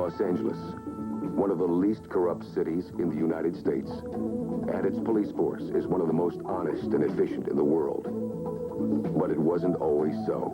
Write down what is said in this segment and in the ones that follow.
Los Angeles, one of the least corrupt cities in the United States, and its police force is one of the most honest and efficient in the world. But it wasn't always so.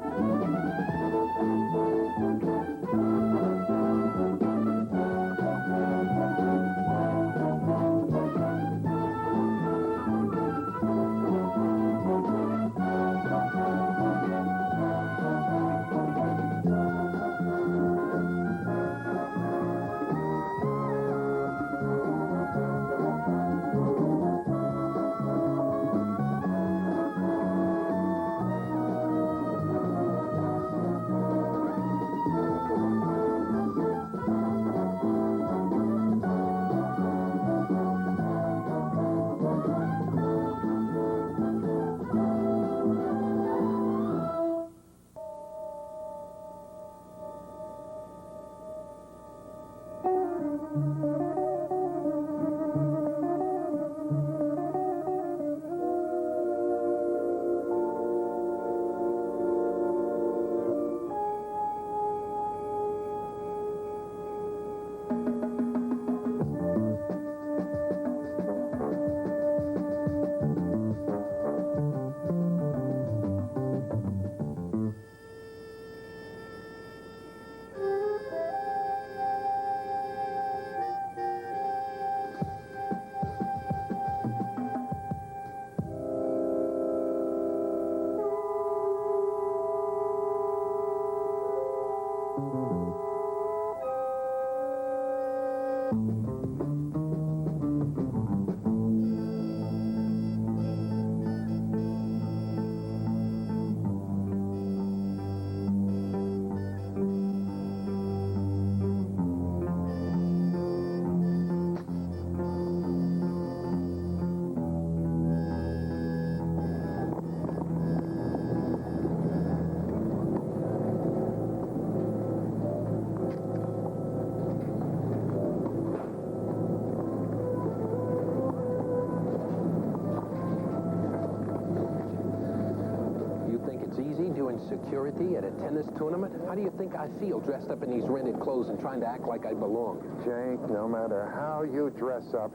Security at a tennis tournament? How do you think I feel dressed up in these rented clothes and trying to act like I belong? Jake, no matter how you dress up,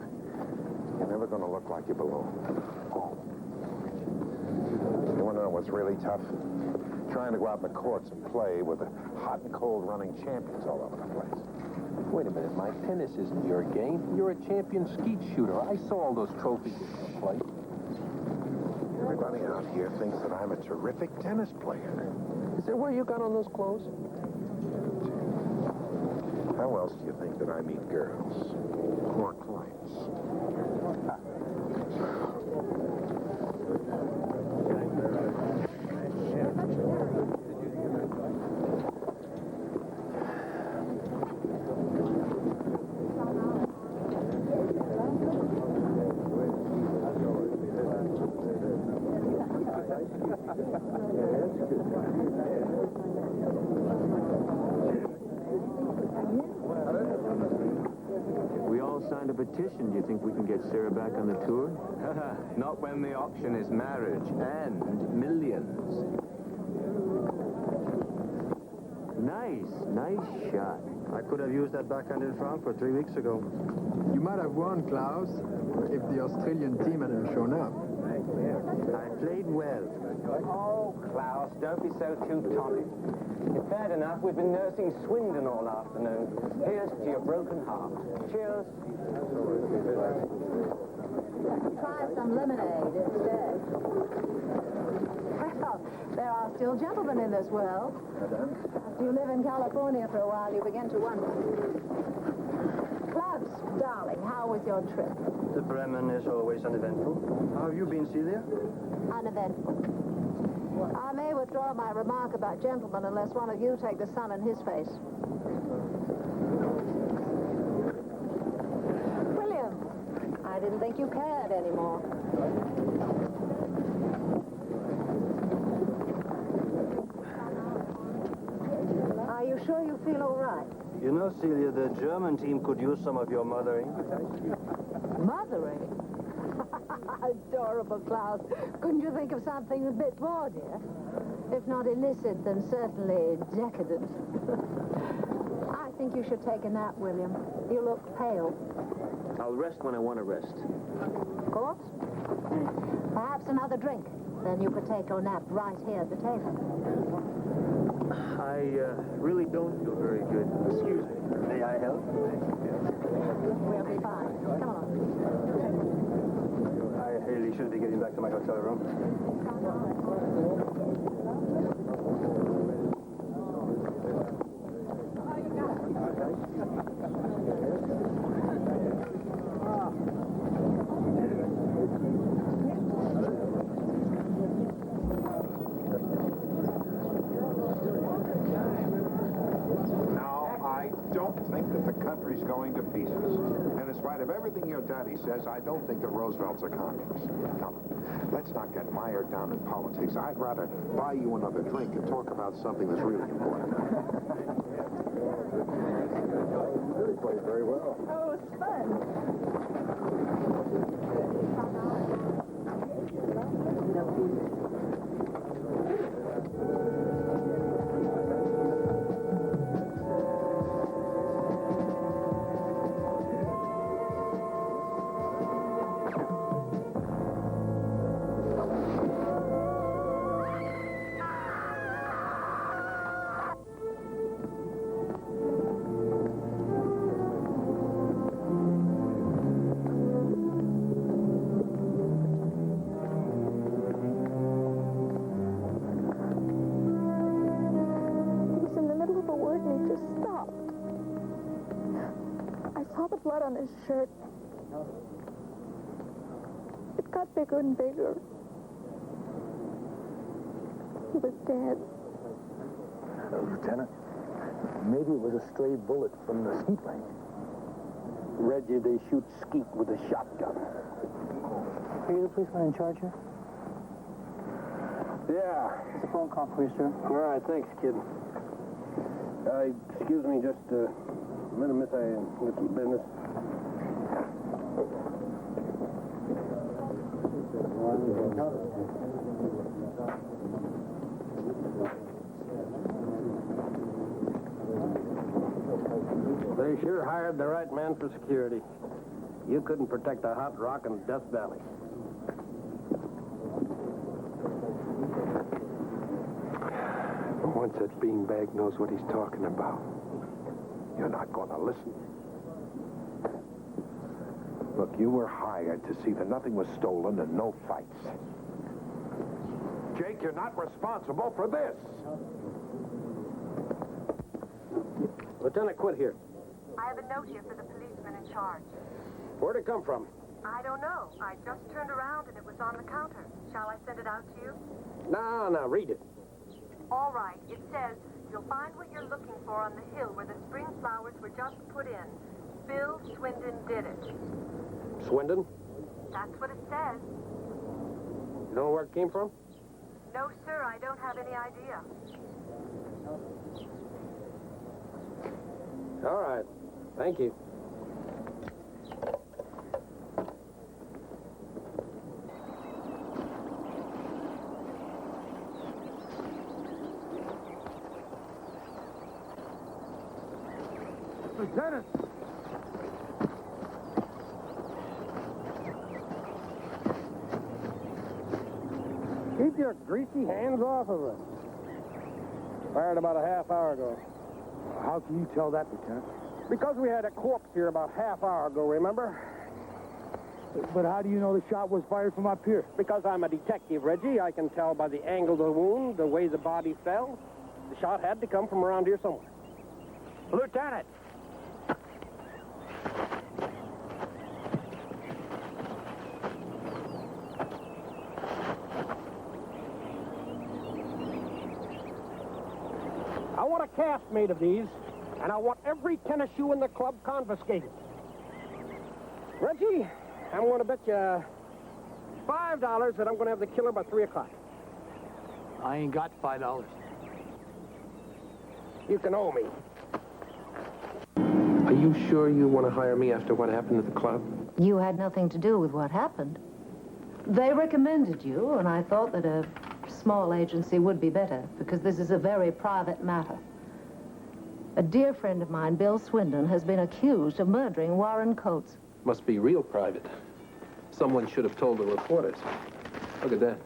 you're never going to look like you belong. You want to know what's really tough? Trying to go out in the courts and play with the hot and cold running champions all over the place. Wait a minute, Mike. Tennis isn't your game. You're a champion skeet shooter. I saw all those trophies in your play. Everybody out here thinks that I'm a terrific tennis player. Is that where you got on those clothes? How else do you think that I meet girls? Or clients? We all signed a petition. Do you think we can get Sarah back on the tour? Not when the option is marriage and millions. Nice shot. I could have used that backhand in Frankfurt 3 weeks ago. You might have won, Klaus, if the Australian team hadn't shown up. I played well. Oh, Klaus, don't be so Teutonic. It's bad enough we've been nursing Swindon all afternoon. Here's to your broken heart. Cheers. Try some lemonade instead. Well, there are still gentlemen in this world. After you live in California for a while, you begin to wonder. Clubs, darling, how was your trip? The Bremen is always uneventful. How have you been, Celia? Uneventful. I may withdraw my remark about gentlemen unless one of you take the sun in his face. William, I didn't think you cared anymore. Are you sure you feel all right? You know, Celia, the German team could use some of your mothering. Mothering? Adorable, Klaus. Couldn't you think of something a bit more, dear? If not illicit, then certainly decadent. I think you should take a nap, William. You look pale. I'll rest when I want to rest. Of course. Perhaps another drink. Then you could take your nap right here at the table. I really don't feel very good. Excuse me. May I help? We'll be fine. Come on. I really should be getting back to my hotel room. Country's going to pieces. And in spite of everything your daddy says, I don't think the Roosevelts are communists. Come on, let's not get mired down in politics. I'd rather buy you another drink and talk about something that's really important. Really played very well. Oh, it's fun. On his shirt. It got bigger and bigger. He was dead. Lieutenant, maybe it was a stray bullet from the skeet range. Reggie, they shoot skeet with a shotgun. Are you the policeman in charge here? Yeah. It's a phone call for you, sir. All right, thanks, kid. Excuse me just a minute, miss. I got some business. They sure hired the right man for security. You couldn't protect a hot rock in Death Valley. Once that beanbag knows what he's talking about, you're not going to listen. Look, you were hired to see that nothing was stolen and no fights. Jake, you're not responsible for this. Lieutenant Quint here. I have a note here for the policeman in charge. Where'd it come from? I don't know. I just turned around and it was on the counter. Shall I send it out to you? No, read it. All right. It says, you'll find what you're looking for on the hill where the spring flowers were just put in. Bill Swindon did it. Swindon? That's what it says. You know where it came from? No, sir. I don't have any idea. All right. Thank you. Lieutenant! Keep your greasy hands off of us. Fired about a half hour ago. How can you tell that, Lieutenant? Because we had a corpse here about half hour ago, remember? But how do you know the shot was fired from up here? Because I'm a detective, Reggie. I can tell by the angle of the wound, the way the body fell. The shot had to come from around here somewhere. Lieutenant! I want a cast made of these, and I want every tennis shoe in the club confiscated. Reggie, I'm going to bet you $5 that I'm going to have the killer by 3 o'clock. I ain't got $5. You can owe me. Are you sure you want to hire me after what happened at the club? You had nothing to do with what happened. They recommended you, and I thought that a small agency would be better, because this is a very private matter. A dear friend of mine, Bill Swindon, has been accused of murdering Warren Coates. Must be real private. Someone should have told the reporters. Look at that.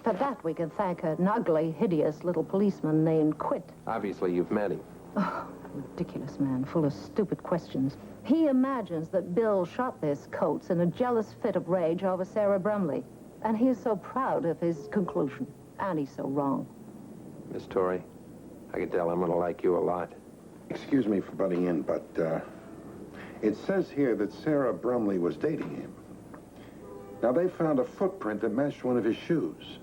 For that, we can thank an ugly, hideous little policeman named Quint. Obviously, you've met him. Oh, ridiculous man, full of stupid questions. He imagines that Bill shot this Coates in a jealous fit of rage over Sarah Brumley. And he is so proud of his conclusion. And he's so wrong. Miss Torrey, I can tell I'm going to like you a lot. Excuse me for butting in, but it says here that Sarah Brumley was dating him. Now, they found a footprint that matched one of his shoes.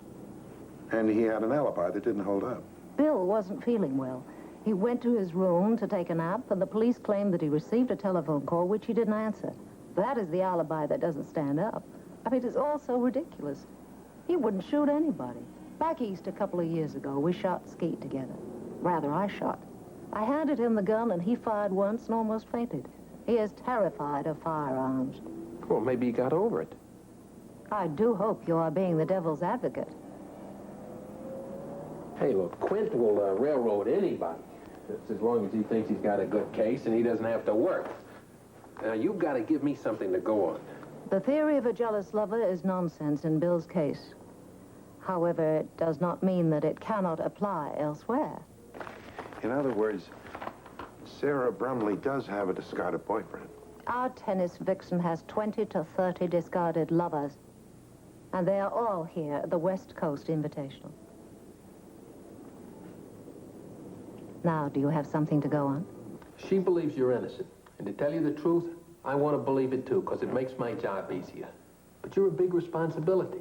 And he had an alibi that didn't hold up. Bill wasn't feeling well. He went to his room to take a nap, and the police claimed that he received a telephone call which he didn't answer. That is the alibi that doesn't stand up. I mean, it's all so ridiculous. He wouldn't shoot anybody. Back east a couple of years ago, we shot skeet together. Rather, I shot. I handed him the gun, and he fired once and almost fainted. He is terrified of firearms. Well, maybe he got over it. I do hope you are being the devil's advocate. Hey, look, Quint will railroad anybody. That's as long as he thinks he's got a good case and he doesn't have to work. Now, you've got to give me something to go on. The theory of a jealous lover is nonsense in Bill's case. However, it does not mean that it cannot apply elsewhere. In other words, Sarah Brumley does have a discarded boyfriend. Our tennis vixen has 20 to 30 discarded lovers. And they are all here at the West Coast Invitational. Now, do you have something to go on? She believes you're innocent. And to tell you the truth, I want to believe it too, because it makes my job easier. But you're a big responsibility.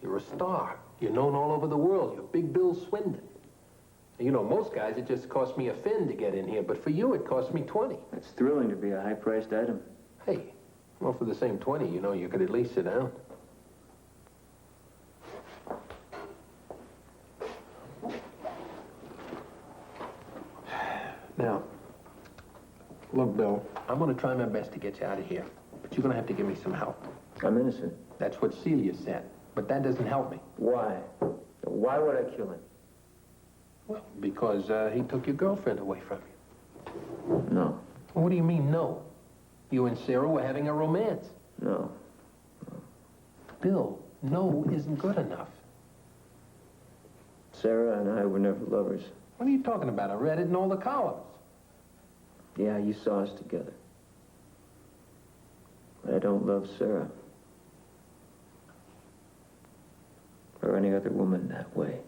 You're a star. You're known all over the world. You're Big Bill Swindon. You know, most guys, it just cost me a fin to get in here, but for you, it cost me 20. It's thrilling to be a high-priced item. Hey, well, for the same 20, you know, you could at least sit down. Now, look, Bill, I'm going to try my best to get you out of here, but you're going to have to give me some help. I'm innocent. That's what Celia said, but that doesn't help me. Why? Why would I kill him? Well, because he took your girlfriend away from you. No. Well, what do you mean, no? You and Sarah were having a romance. No. Bill, no isn't good enough. Sarah and I were never lovers. What are you talking about? I read it in all the columns. Yeah, you saw us together. But I don't love Sarah. Or any other woman that way.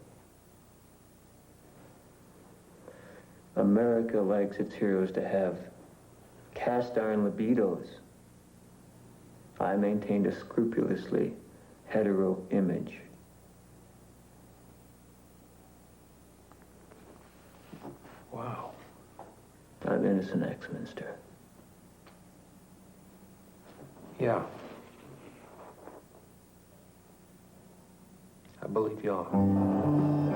America likes its heroes to have cast-iron libidos. I maintained a scrupulously hetero image. Wow. I'm innocent, Axminster. Yeah. I believe you are.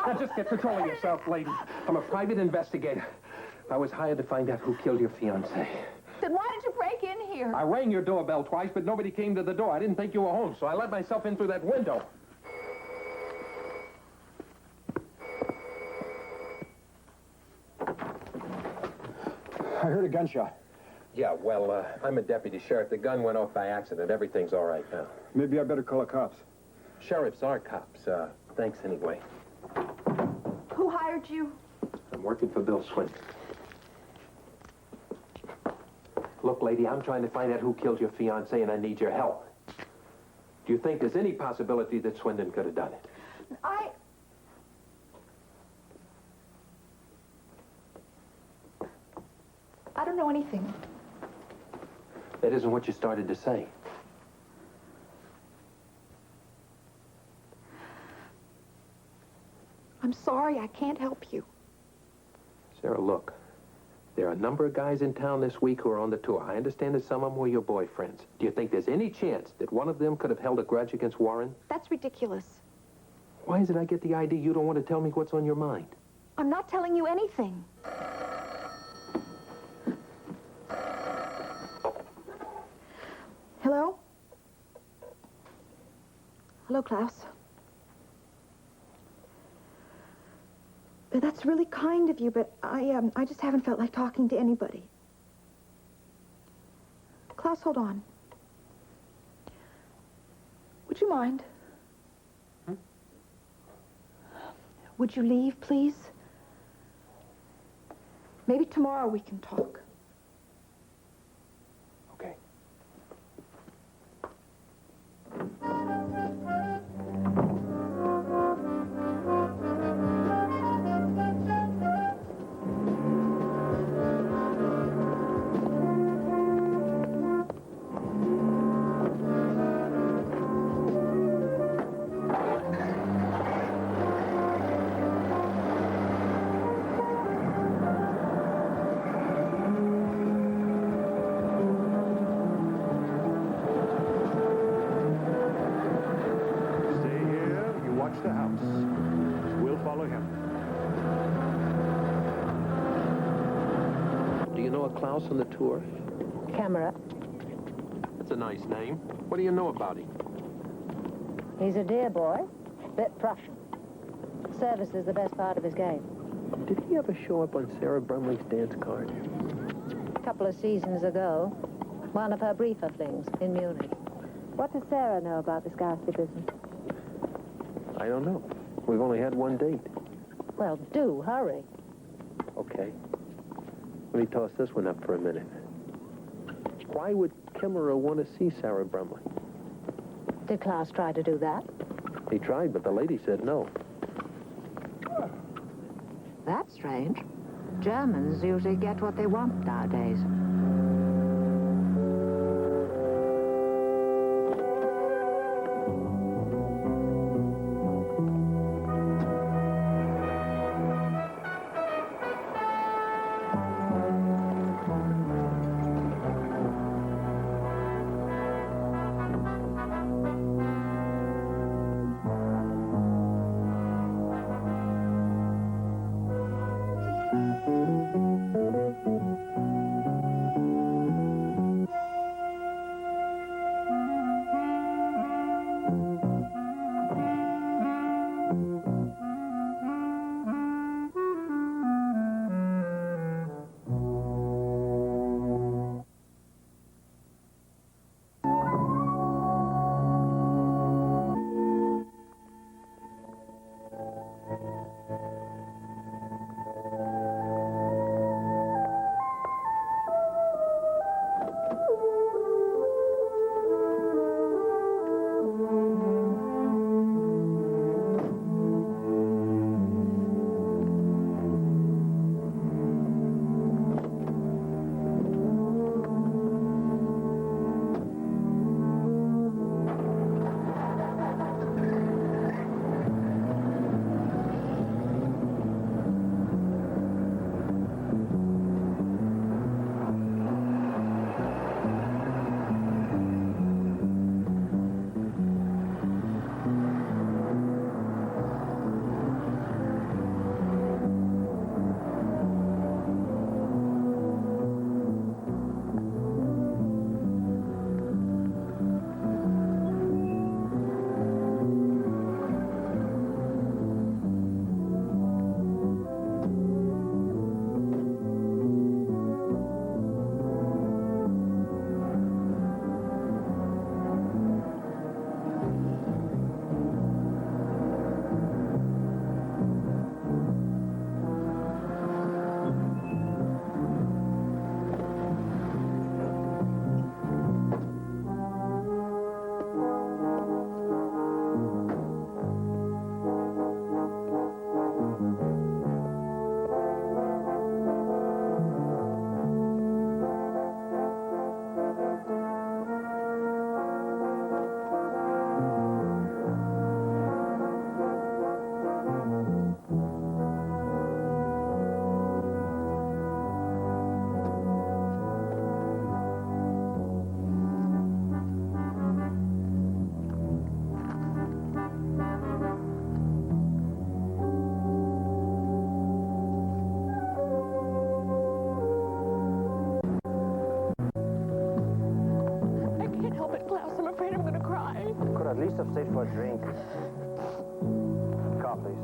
Now, just get control of yourself, lady. I'm a private investigator. I was hired to find out who killed your fiancé. Then why did you break in here? I rang your doorbell twice, but nobody came to the door. I didn't think you were home, so I let myself in through that window. I heard a gunshot. Yeah, well, I'm a deputy sheriff. The gun went off by accident. Everything's all right now. Maybe I better call the cops. Sheriffs are cops. Thanks anyway. Who hired you? I'm working for Bill Swindon. Look, lady, I'm trying to find out who killed your fiancé, and I need your help. Do you think there's any possibility that Swindon could have done it? I don't know anything. That isn't what you started to say. I'm sorry, I can't help you. Sarah, look. There are a number of guys in town this week who are on the tour. I understand that some of them were your boyfriends. Do you think there's any chance that one of them could have held a grudge against Warren? That's ridiculous. Why is it I get the idea you don't want to tell me what's on your mind? I'm not telling you anything. Hello? Hello, Klaus. That's really kind of you, but I just haven't felt like talking to anybody. Klaus, hold on. Would you mind? Would you leave, please? Maybe tomorrow we can talk. Okay. The house. We'll follow him. Do you know a Klaus on the tour? Camera. That's a nice name. What do you know about him? He's a dear boy. Bit Prussian. Service is the best part of his game. Did he ever show up on Sarah Brumley's dance card? A couple of seasons ago, one of her briefer flings in Munich. What does Sarah know about this ghastly business? I don't know. We've only had one date. Well, do hurry. Okay. Let me toss this one up for a minute. Why would Kimmerer want to see Sarah Brumley? Did Klaus try to do that? He tried, but the lady said no. That's strange. Germans usually get what they want nowadays. stayed for a drink. Car, please.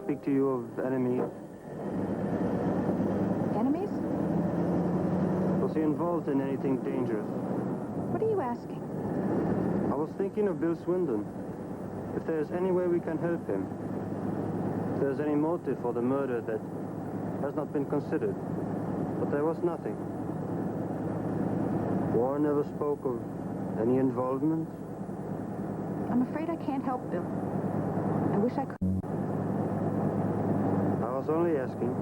Speak to you of enemies. Enemies? Was he involved in anything dangerous? What are you asking? I was thinking of Bill Swindon. If there's any way we can help him. If there's any motive for the murder that has not been considered. But there was nothing. Warren never spoke of any involvement. I'm afraid I can't help Bill. I wish I could. I was only asking.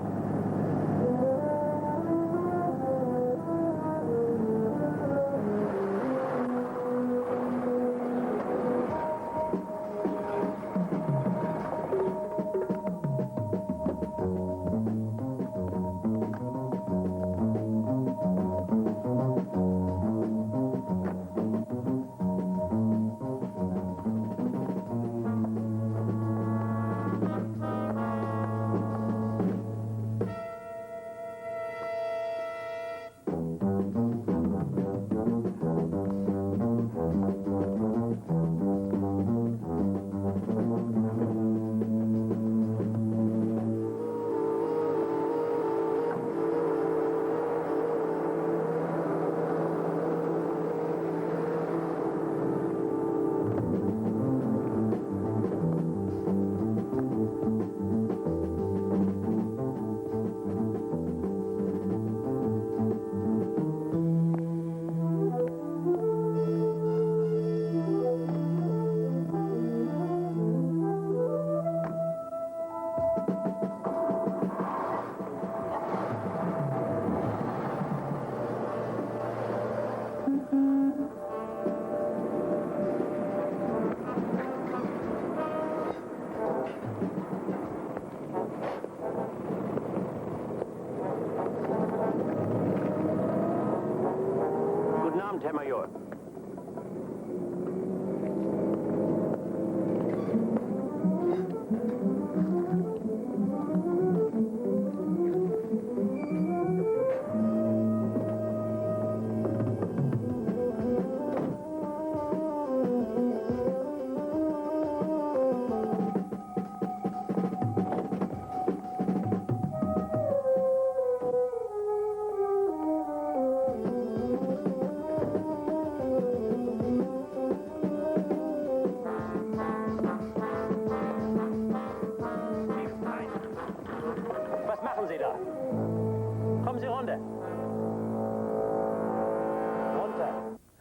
Herr Major.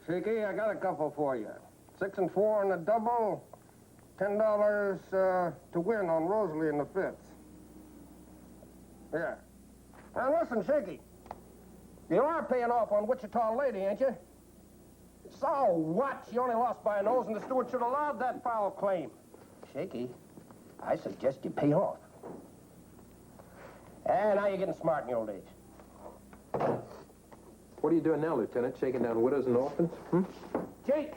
Shaky, I got a couple for you. 6 and 4 on the double. $10 to win on Rosalie in the fifth. Yeah. Now listen, Shaky. You are paying off on Wichita Lady, ain't you? So what? She only lost by a nose, and the steward should have allowed that foul claim. Shaky, I suggest you pay off. And now you're getting smart in the old age. What are you doing now, Lieutenant? Shaking down widows and orphans? Jake,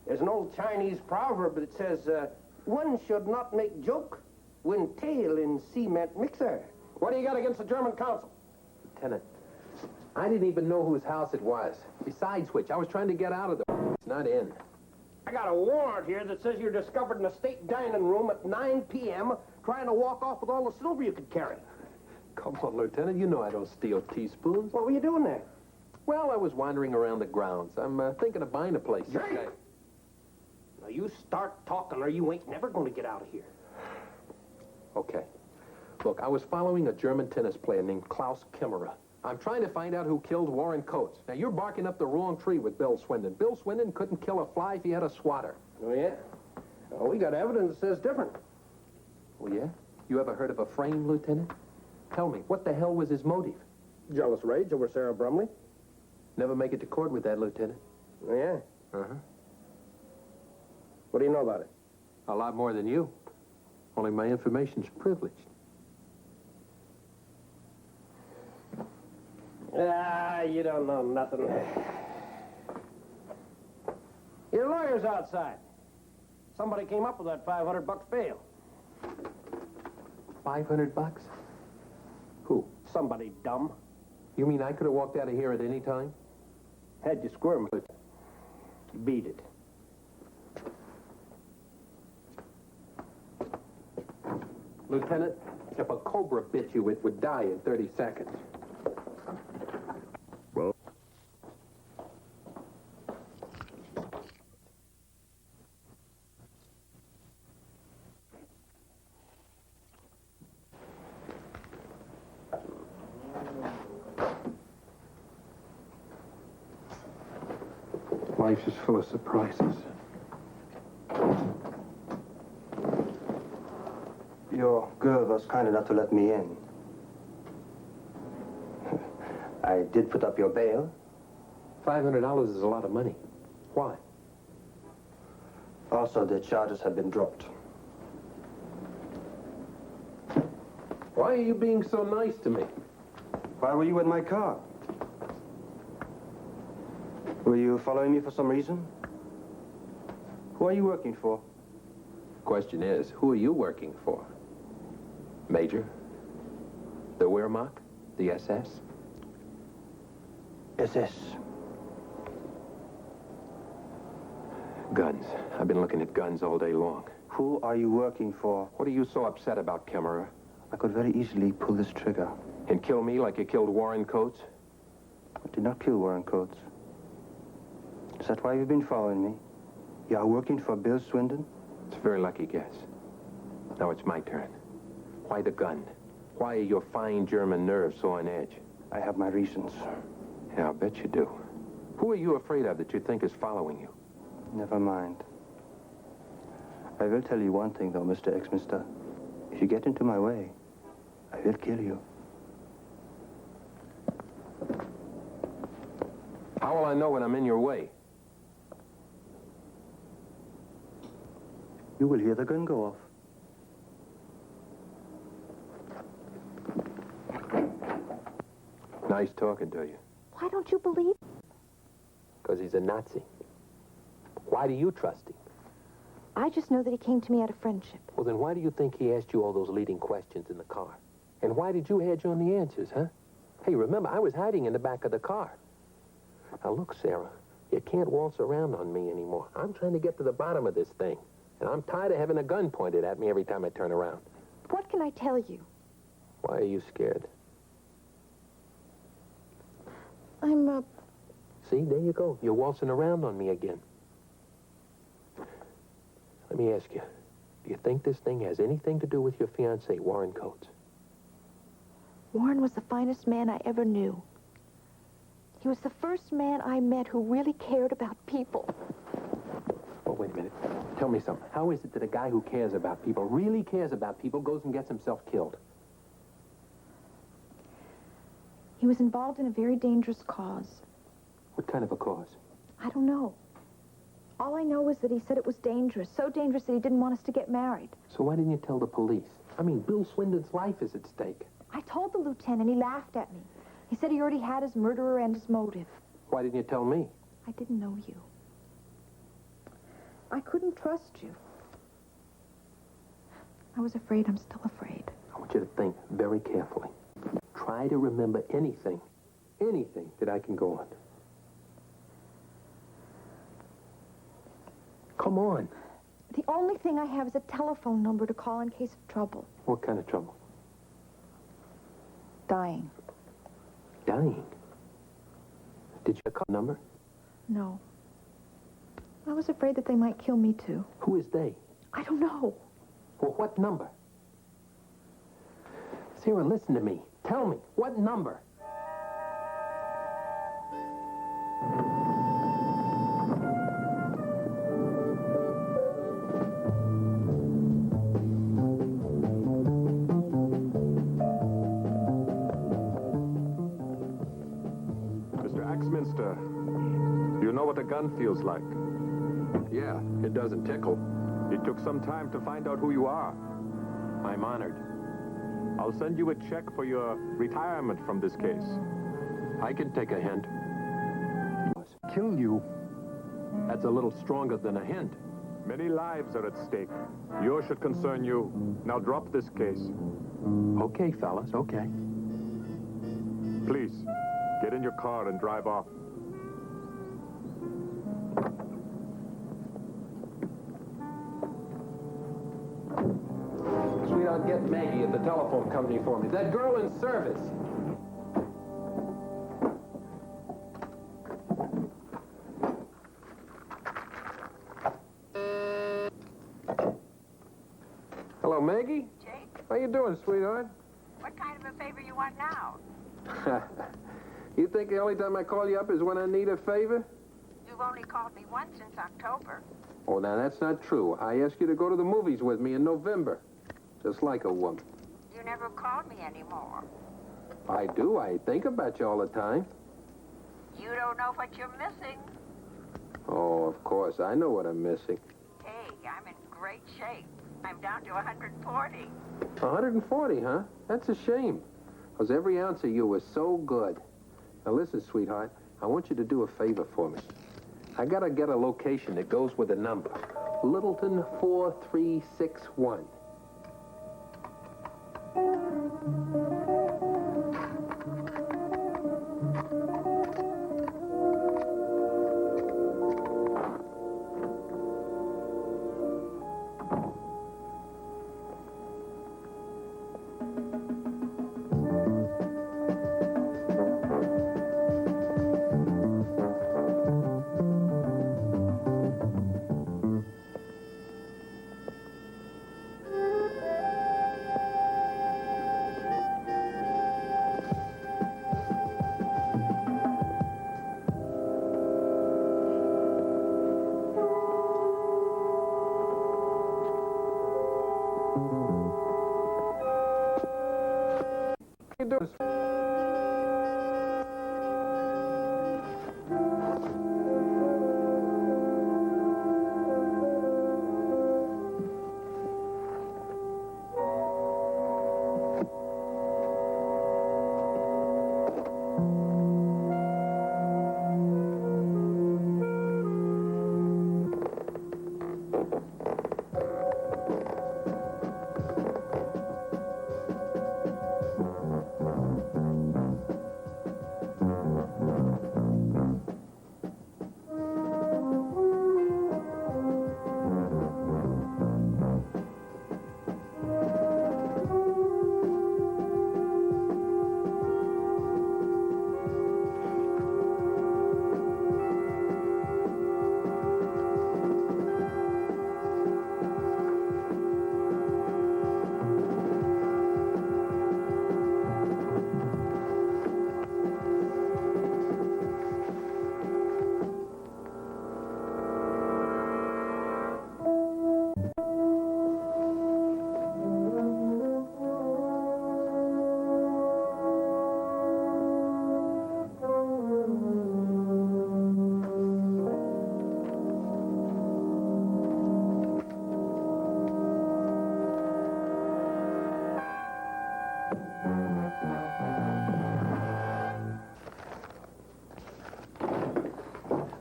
there's an old Chinese proverb that says, one should not make joke when tail in cement mixer. What do you got against the German consul? Lieutenant, I didn't even know whose house it was. Besides which, I was trying to get out of there. It's not in. I got a warrant here that says you're discovered in a state dining room at 9 p.m. trying to walk off with all the silver you could carry. Come on, Lieutenant. You know I don't steal teaspoons. What were you doing there? Well, I was wandering around the grounds. I'm thinking of buying a place. Jake! Now, you start talking or you ain't never going to get out of here. Okay. Look, I was following a German tennis player named Klaus Kimmerer. I'm trying to find out who killed Warren Coates. Now, you're barking up the wrong tree with Bill Swindon. Bill Swindon couldn't kill a fly if he had a swatter. Oh, yeah? Well, we got evidence that says different. Oh, yeah? You ever heard of a frame, Lieutenant? Tell me, what the hell was his motive? Jealous rage over Sarah Brumley? Never make it to court with that, Lieutenant. Yeah. Uh-huh. What do you know about it? A lot more than you. Only my information's privileged. Ah, you don't know nothing. Your lawyer's outside. Somebody came up with that $500 bail. $500? Who? Somebody dumb. You mean I could have walked out of here at any time? Had you squirm. You beat it. Lieutenant, if a cobra bit you, it would die in 30 seconds. Well, Life is full of surprises. Your girl was kind enough to let me in. I did put up your bail. $500 is a lot of money. Why? Also, the charges have been dropped. Why are you being so nice to me? Why were you in my car? Were you following me for some reason? Who are you working for? Question is, who are you working for? Major? The Wehrmacht? The SS? SS. Guns. I've been looking at guns all day long. Who are you working for? What are you so upset about, Kemmerer? I could very easily pull this trigger. And kill me like you killed Warren Coates? I did not kill Warren Coates. Is that why you've been following me? You are working for Bill Swindon? It's a very lucky guess. Now it's my turn. Why the gun? Why are your fine German nerves so on edge? I have my reasons. Yeah, I'll bet you do. Who are you afraid of that you think is following you? Never mind. I will tell you one thing, though, Mr. Exminster. If you get into my way, I will kill you. How will I know when I'm in your way? You will hear the gun go off. Nice talking to you. Why don't you believe? Because he's a Nazi. Why do you trust him? I just know that he came to me out of friendship. Well, then why do you think he asked you all those leading questions in the car? And why did you hedge on the answers, huh? Hey, remember, I was hiding in the back of the car. Now, look, Sarah, you can't waltz around on me anymore. I'm trying to get to the bottom of this thing. And I'm tired of having a gun pointed at me every time I turn around. What can I tell you? Why are you scared? I'm, See, there you go. You're waltzing around on me again. Let me ask you, do you think this thing has anything to do with your fiancé, Warren Coates? Warren was the finest man I ever knew. He was the first man I met who really cared about people. Oh, wait a minute. Tell me something. How is it that a guy who cares about people, really cares about people, goes and gets himself killed? He was involved in a very dangerous cause. What kind of a cause? I don't know. All I know is that he said it was dangerous, so dangerous that he didn't want us to get married. So why didn't you tell the police? I mean, Bill Swindon's life is at stake. I told the lieutenant, he laughed at me. He said he already had his murderer and his motive. Why didn't you tell me? I didn't know you. I couldn't trust you. I was afraid I'm still afraid. I want you to think very carefully. Try to remember anything that I can go on. Come on. The only thing I have is a telephone number to call in case of trouble. What kind of trouble? Dying. Dying? Did you call a number? No. I was afraid that they might kill me, too. Who is they? I don't know. Well, what number? Sarah, listen to me. Tell me, what number? mister. You know what a gun feels like. Yeah, it doesn't tickle. It took some time to find out who you are. I'm honored. I'll send you a check for your retirement from this case. I can take a hint. Kill you? That's a little stronger than a hint. Many lives are at stake. Yours should concern you. Now drop this case. Okay, fellas, okay. Please, get in your car and drive off. Sweetheart, get Maggie at the telephone company for me. That girl in service. Hello, Maggie? Jake, How you doing, sweetheart? what kind of a favor you want now? You think the only time I call you up is when I need a favor? You've only called me once since October. Oh, now that's not true. I asked you to go to the movies with me in November. Just like a woman. You never called me anymore. I do. I think about you all the time. You don't know what you're missing. Oh, of course. I know what I'm missing. Hey, I'm in great shape. I'm down to 140. 140, huh? That's a shame. Because every ounce of you was so good. Now listen, sweetheart. I want you to do a favor for me. I gotta get a location that goes with a number. Littleton 4361.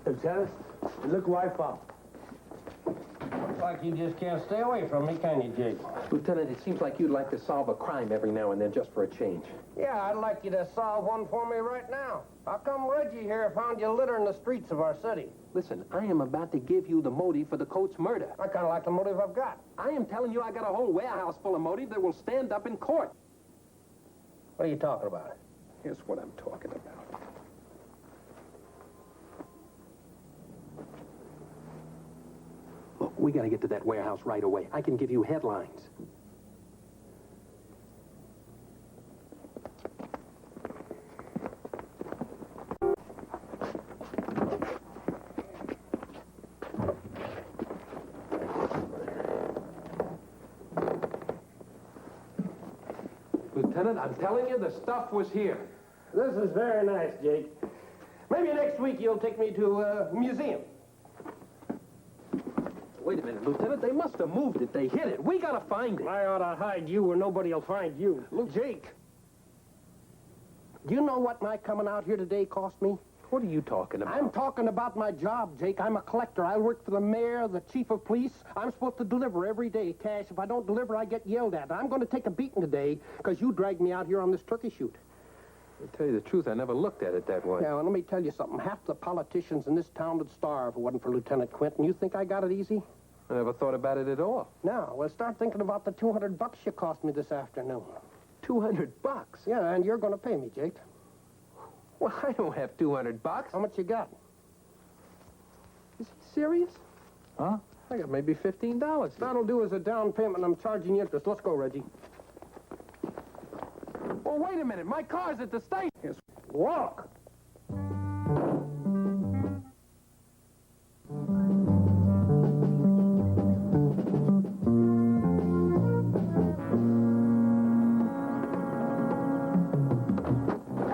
Lieutenant, look who I found. Looks like you just can't stay away from me, can you, Jake? Lieutenant, it seems like you'd like to solve a crime every now and then just for a change. Yeah, I'd like you to solve one for me right now. How come Reggie here found you littering the streets of our city? Listen, I am about to give you the motive for the coach's murder. I kind of like the motive I've got. I am telling you I got a whole warehouse full of motive that will stand up in court. What are you talking about? Here's what I'm talking about. Look, we got to get to that warehouse right away. I can give you headlines. Lieutenant, I'm telling you, the stuff was here. This is very nice, Jake. Maybe next week you'll take me to a museum. Wait a minute, Lieutenant. They must have moved it. They hid it. We gotta find it. I ought to hide you where nobody'll find you. Look, Jake. Do you know what my coming out here today cost me? What are you talking about? I'm talking about my job, Jake. I'm a collector. I work for the mayor, the chief of police. I'm supposed to deliver every day cash. If I don't deliver, I get yelled at. I'm going to take a beating today because you dragged me out here on this turkey shoot. To tell you the truth, I never looked at it that way. Yeah, well, let me tell you something. Half the politicians in this town would starve if it wasn't for Lieutenant Quinton. You think I got it easy? I never thought about it at all. Now, well, start thinking about the $200 you cost me this afternoon. $200? Yeah, and you're going to pay me, Jake. Well, I don't have $200. How much you got? Is he serious? Huh? I got maybe $15. That'll do as a down payment. I'm charging you interest. Let's go, Reggie. Well, wait a minute. My car's at the station. Yes. Walk.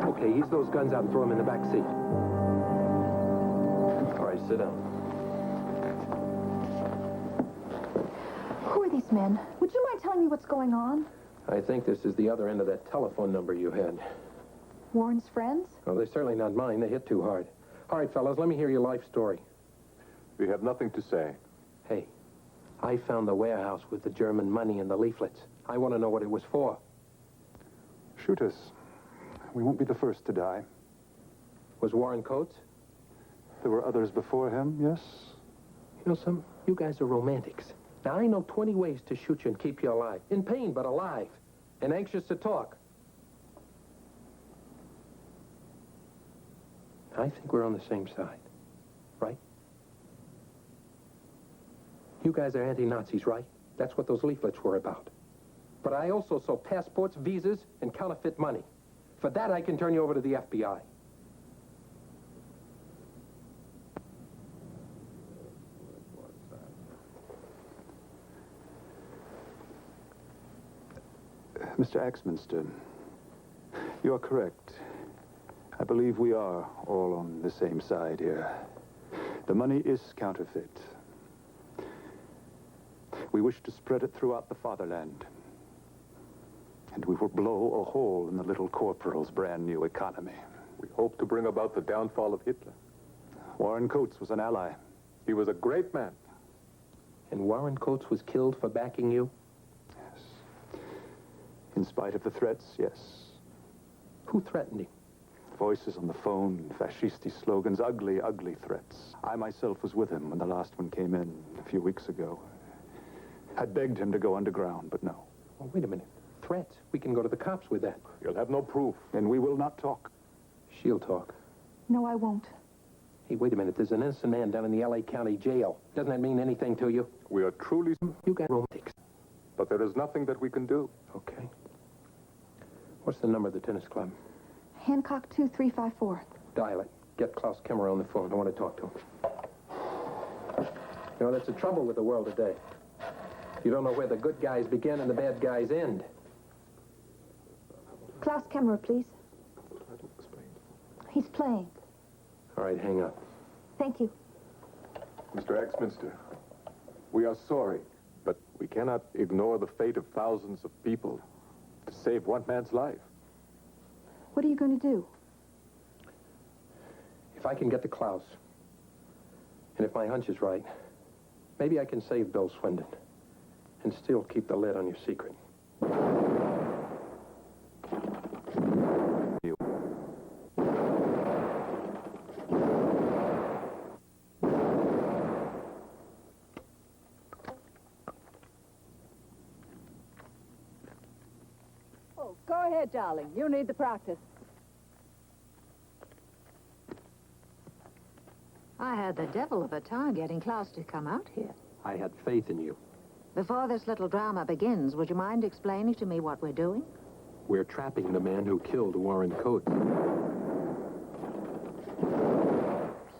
Okay, ease those guns out and throw them in the back seat. All right, sit down. Who are these men? Would you mind telling me what's going on? I think this is the other end of that telephone number you had. Warren's friends? Well, they're certainly not mine. They hit too hard. All right, fellas, let me hear your life story. We have nothing to say. Hey, I found the warehouse with the German money and the leaflets. I want to know what it was for. Shoot us. We won't be the first to die. Was Warren Coates? There were others before him, yes. You know, you guys are romantics. Now, I know 20 ways to shoot you and keep you alive. In pain, but alive. And anxious to talk. I think we're on the same side. Right? You guys are anti-Nazis, right? That's what those leaflets were about. But I also saw passports, visas, and counterfeit money. For that, I can turn you over to the FBI. Mr. Axminster, you are correct. I believe we are all on the same side here. The money is counterfeit. We wish to spread it throughout the fatherland. And we will blow a hole in the little corporal's brand new economy. We hope to bring about the downfall of Hitler. Warren Coates was an ally. He was a great man. And Warren Coates was killed for backing you? Yes. In spite of the threats, yes. Who threatened him? Voices on the phone, fascisti slogans, ugly, ugly threats. I myself was with him when the last one came in a few weeks ago. I begged him to go underground, but no. Oh, wait a minute. Threats? We can go to the cops with that. You'll have no proof. And we will not talk. She'll talk. No, I won't. Hey, wait a minute. There's an innocent man down in the L.A. County jail. Doesn't that mean anything to you? We are truly... You got romantics. But there is nothing that we can do. Okay. What's the number of the tennis club? Hancock 2354. Dial it. Get Klaus Kemmer on the phone. I want to talk to him. You know, that's the trouble with the world today. You don't know where the good guys begin and the bad guys end. Klaus Kemmerer, please. He's playing. All right, hang up. Thank you. Mr. Axminster, we are sorry, but we cannot ignore the fate of thousands of people to save one man's life. What are you going to do? If I can get to Klaus, and if my hunch is right, maybe I can save Bill Swindon and still keep the lid on your secret. Oh, go ahead, darling. You need the practice. I had the devil of a time getting Klaus to come out here. I had faith in you. Before this little drama begins, would you mind explaining to me what we're doing? We're trapping the man who killed Warren Coates.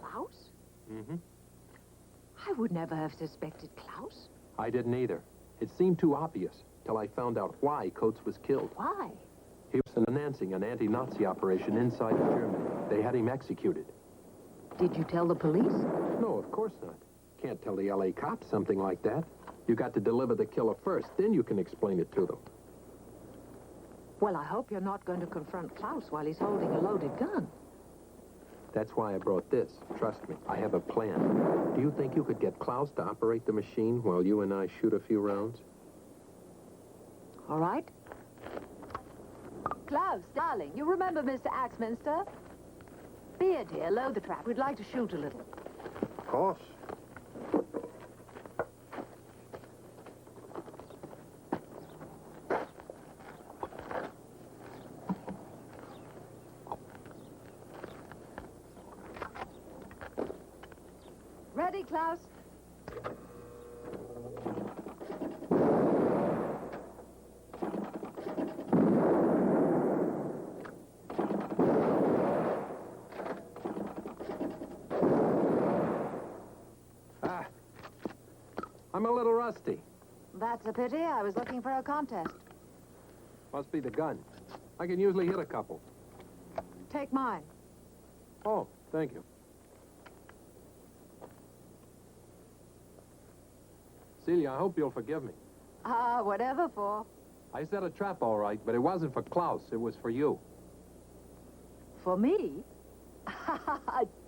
Klaus? Mm-hmm. I would never have suspected Klaus. I didn't either. It seemed too obvious till I found out why Coates was killed. Why? He was financing an anti-Nazi operation inside of Germany. They had him executed. Did you tell the police? No, of course not. Can't tell the L.A. cops something like that. You got to deliver the killer first, then you can explain it to them. Well, I hope you're not going to confront Klaus while he's holding a loaded gun. That's why I brought this. Trust me, I have a plan. Do you think you could get Klaus to operate the machine while you and I shoot a few rounds? All right. Klaus, darling, you remember Mr. Axminster? Beer, dear, load the trap. We'd like to shoot a little. Of course. Ready, Klaus? I'm a little rusty. That's a pity. I was looking for a contest. Must be the gun. I can usually hit a couple. Take mine. Oh, thank you. Celia, I hope you'll forgive me. Ah, whatever for. I set a trap all right, but it wasn't for Klaus. It was for you. For me?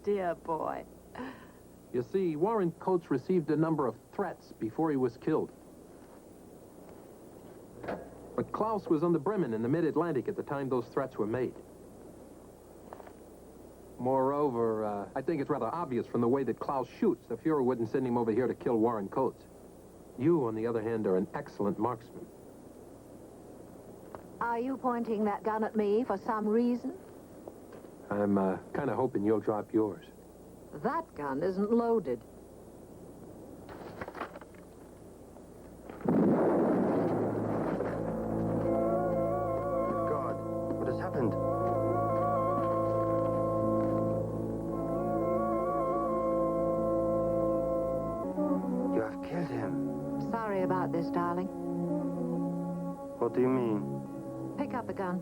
Dear boy. You see, Warren Coates received a number of threats before he was killed. But Klaus was on the Bremen in the mid-Atlantic at the time those threats were made. Moreover, I think it's rather obvious from the way that Klaus shoots, the Fuhrer wouldn't send him over here to kill Warren Coates. You, on the other hand, are an excellent marksman. Are you pointing that gun at me for some reason? I'm kind of hoping you'll drop yours. That gun isn't loaded. God, what has happened? You have killed him. Sorry about this, darling. What do you mean? Pick up the gun.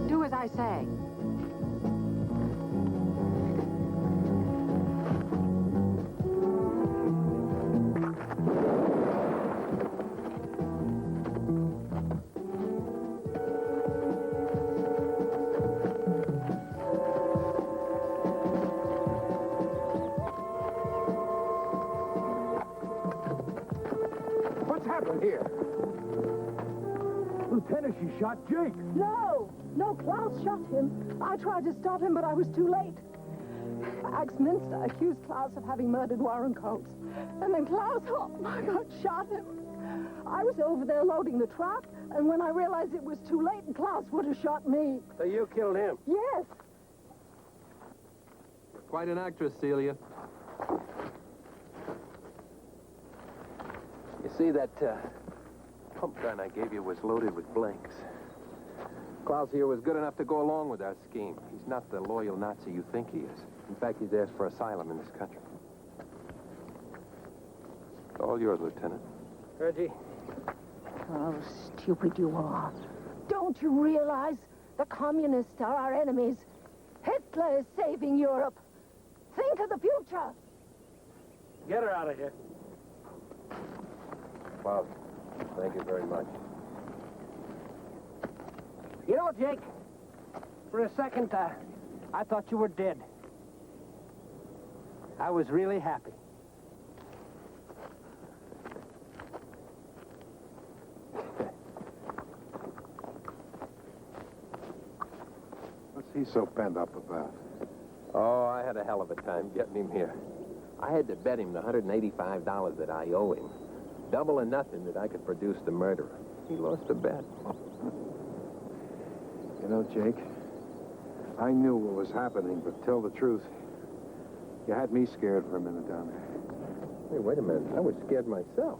Do as I say. What's happened here? Lieutenant, she shot Jake. No, Klaus shot him. I tried to stop him, but I was too late. Axminster accused Klaus of having murdered Warren Coates. And then Klaus, oh my God, shot him. I was over there loading the trap, and when I realized it was too late, Klaus would have shot me. So you killed him? Yes. Quite an actress, Celia. You see, that pump gun I gave you was loaded with blanks. Klaus here was good enough to go along with our scheme. He's not the loyal Nazi you think he is. In fact, he's asked for asylum in this country. It's all yours, Lieutenant. Reggie? Oh, stupid you are. Don't you realize the communists are our enemies? Hitler is saving Europe. Think of the future. Get her out of here. Well, thank you very much. You know, Jake, for a second, I thought you were dead. I was really happy. What's he so bent up about? Oh, I had a hell of a time getting him here. I had to bet him the $185 that I owe him. Double or nothing that I could produce the murderer. He lost the bet. You know, Jake, I knew what was happening, but tell the truth, you had me scared for a minute down there. Hey, wait a minute. I was scared myself.